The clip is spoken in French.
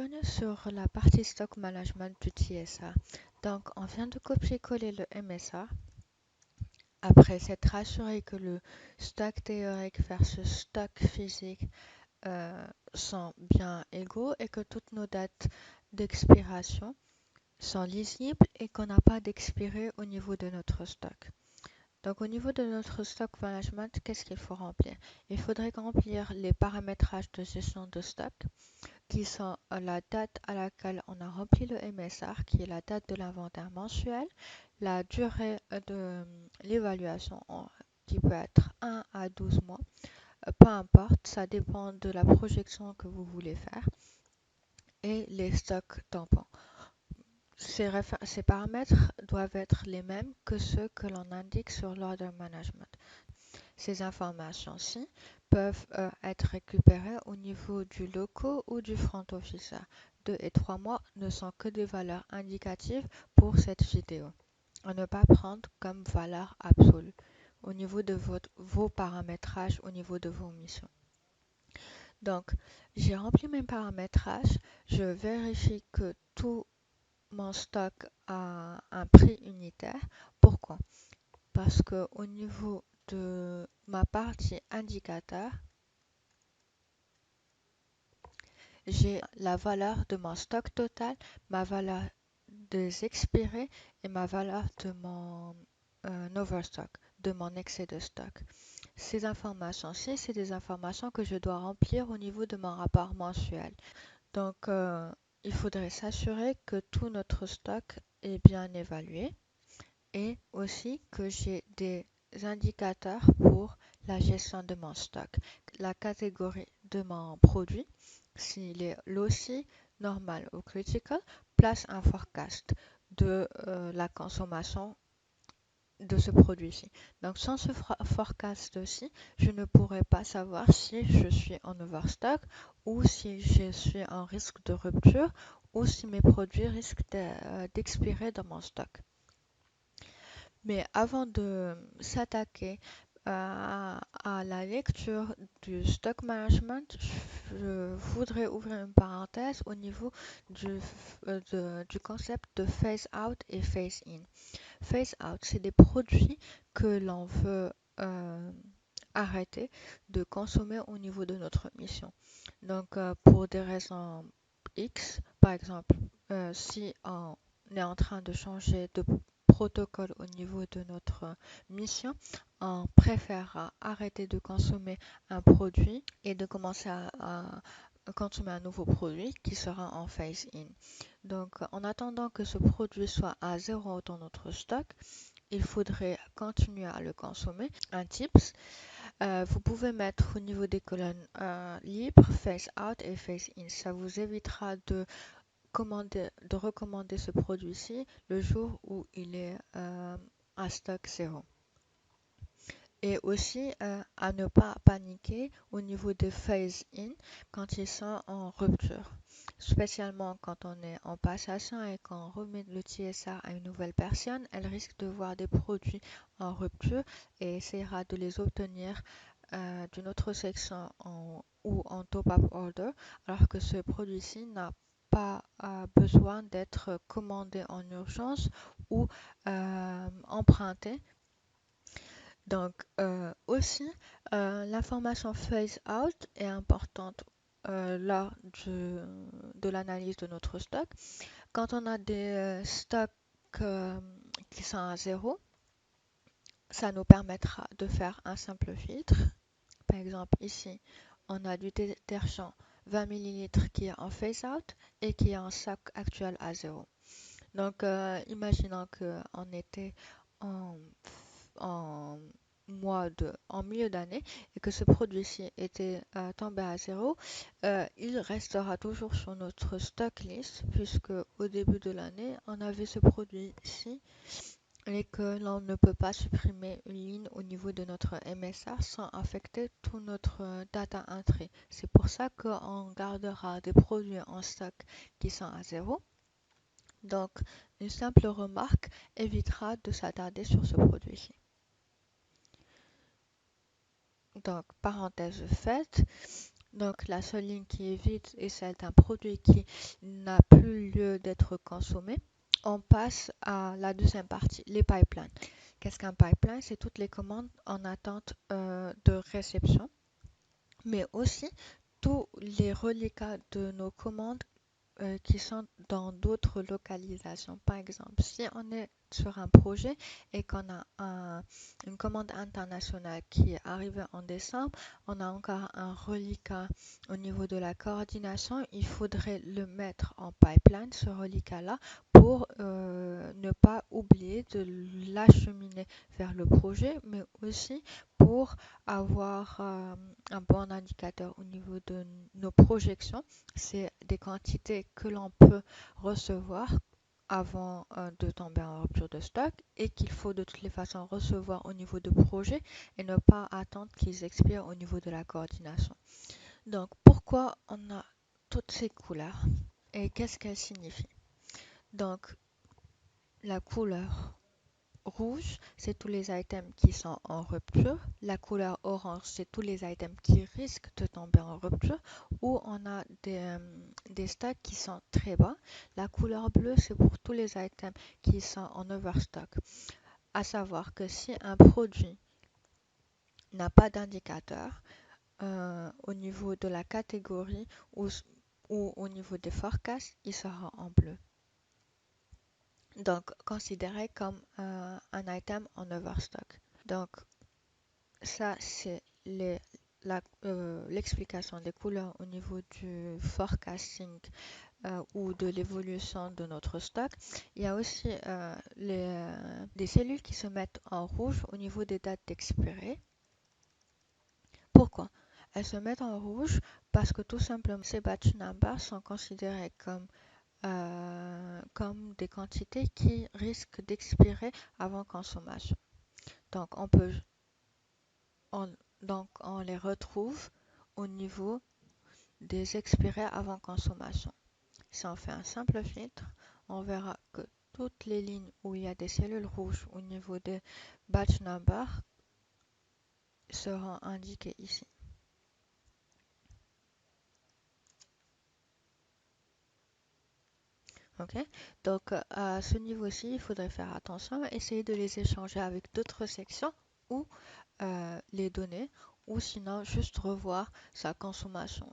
Bienvenue sur la partie stock management du TSA. Donc, on vient de copier-coller le MSA. Après s'être rassuré que le stock théorique versus stock physique sont bien égaux et que toutes nos dates d'expiration sont lisibles et qu'on n'a pas d'expiry au niveau de notre stock. Donc, au niveau de notre stock management, qu'est-ce qu'il faut remplir? Il faudrait remplir les paramétrages de gestion de stock, qui sont la date à laquelle on a rempli le MSR, qui est la date de l'inventaire mensuel, la durée de l'évaluation qui peut être 1 à 12 mois, peu importe, ça dépend de la projection que vous voulez faire, et les stocks tampons. Ces paramètres doivent être les mêmes que ceux que l'on indique sur l'order management. Ces informations-ci peuvent être récupérées au niveau du loco ou du front officer. 2 et 3 mois ne sont que des valeurs indicatives pour cette vidéo. À ne pas prendre comme valeur absolue au niveau de vos paramétrages, au niveau de vos missions. Donc, j'ai rempli mes paramétrages. Je vérifie que tout mon stock a un prix unitaire. Pourquoi? Parce que au niveau de ma partie indicateur, j'ai la valeur de mon stock total, ma valeur des expirés et ma valeur de mon overstock, de mon excès de stock. Ces informations-ci, c'est des informations que je dois remplir au niveau de mon rapport mensuel. Donc, il faudrait s'assurer que tout notre stock est bien évalué et aussi que j'ai des indicateurs pour la gestion de mon stock, la catégorie de mon produit, s'il est lossy, normal ou critical, plus un forecast de la consommation de ce produit-ci. Donc sans ce forecast-ci, je ne pourrais pas savoir si je suis en overstock ou si je suis en risque de rupture ou si mes produits risquent d'expirer dans mon stock. Mais avant de s'attaquer à la lecture du stock management, je voudrais ouvrir une parenthèse au niveau du concept de phase out et phase in. Phase out, c'est des produits que l'on veut arrêter de consommer au niveau de notre mission. Donc, pour des raisons X, par exemple, si on est en train de changer de protocole au niveau de notre mission, on préférera arrêter de consommer un produit et de commencer à consommer un nouveau produit qui sera en phase in. Donc, en attendant que ce produit soit à zéro dans notre stock, il faudrait continuer à le consommer. Un tips, vous pouvez mettre au niveau des colonnes libres, phase out et phase in. Ça vous évitera de recommander ce produit-ci le jour où il est à stock zéro. Et aussi à ne pas paniquer au niveau des phase in quand ils sont en rupture. Spécialement quand on est en passation et qu'on remet le TSA à une nouvelle personne, elle risque de voir des produits en rupture et essaiera de les obtenir d'une autre section ou en top-up order, alors que ce produit-ci n'a pas besoin d'être commandé en urgence ou emprunté. Donc aussi, l'information phase out est importante lors de l'analyse de notre stock. Quand on a des stocks qui sont à zéro, ça nous permettra de faire un simple filtre. Par exemple, ici, on a du détergent 20 ml qui est en phase out et qui est en stock actuel à zéro. Donc, imaginons qu'on était en, en en milieu d'année et que ce produit-ci était tombé à zéro, il restera toujours sur notre stock list puisque au début de l'année, on avait ce produit-ci et que l'on ne peut pas supprimer une ligne au niveau de notre MSR sans affecter tout notre data entry. C'est pour ça qu'on gardera des produits en stock qui sont à zéro. Donc, une simple remarque évitera de s'attarder sur ce produit-ci. Donc, parenthèse faite, Donc la seule ligne qui est vide est celle d'un produit qui n'a plus lieu d'être consommé. On passe à la deuxième partie, les pipelines. Qu'est-ce qu'un pipeline? C'est toutes les commandes en attente de réception, mais aussi tous les reliquats de nos commandes qui sont dans d'autres localisations. Par exemple, si on est sur un projet et qu'on a une commande internationale qui est arrivée en décembre, on a encore un reliquat au niveau de la coordination, il faudrait le mettre en pipeline, ce reliquat-là, pour ne pas oublier de l'acheminer vers le projet, mais aussi pour avoir un bon indicateur au niveau de nos projections. C'est des quantités que l'on peut recevoir avant de tomber en rupture de stock et qu'il faut de toutes les façons recevoir au niveau de projet et ne pas attendre qu'ils expirent au niveau de la coordination. Donc, pourquoi on a toutes ces couleurs et qu'est-ce qu'elles signifient? Donc, la couleur rouge, c'est tous les items qui sont en rupture. La couleur orange, c'est tous les items qui risquent de tomber en rupture ou on a des stocks qui sont très bas. La couleur bleue, c'est pour tous les items qui sont en overstock. À savoir que si un produit n'a pas d'indicateur au niveau de la catégorie ou au niveau des forecasts, il sera en bleu. Donc, considéré comme un item en overstock. Donc, ça, c'est l'explication des couleurs au niveau du forecasting ou de l'évolution de notre stock. Il y a aussi des cellules qui se mettent en rouge au niveau des dates d'expiration. Pourquoi? Elles se mettent en rouge parce que tout simplement, ces batch numbers sont considérés comme des quantités qui risquent d'expirer avant consommation. Donc, on, donc, on les retrouve au niveau des expirés avant consommation. Si on fait un simple filtre, on verra que toutes les lignes où il y a des cellules rouges au niveau des batch numbers seront indiquées ici. Ok, donc à ce niveau-ci, il faudrait faire attention, essayer de les échanger avec d'autres sections ou les données, ou sinon juste revoir sa consommation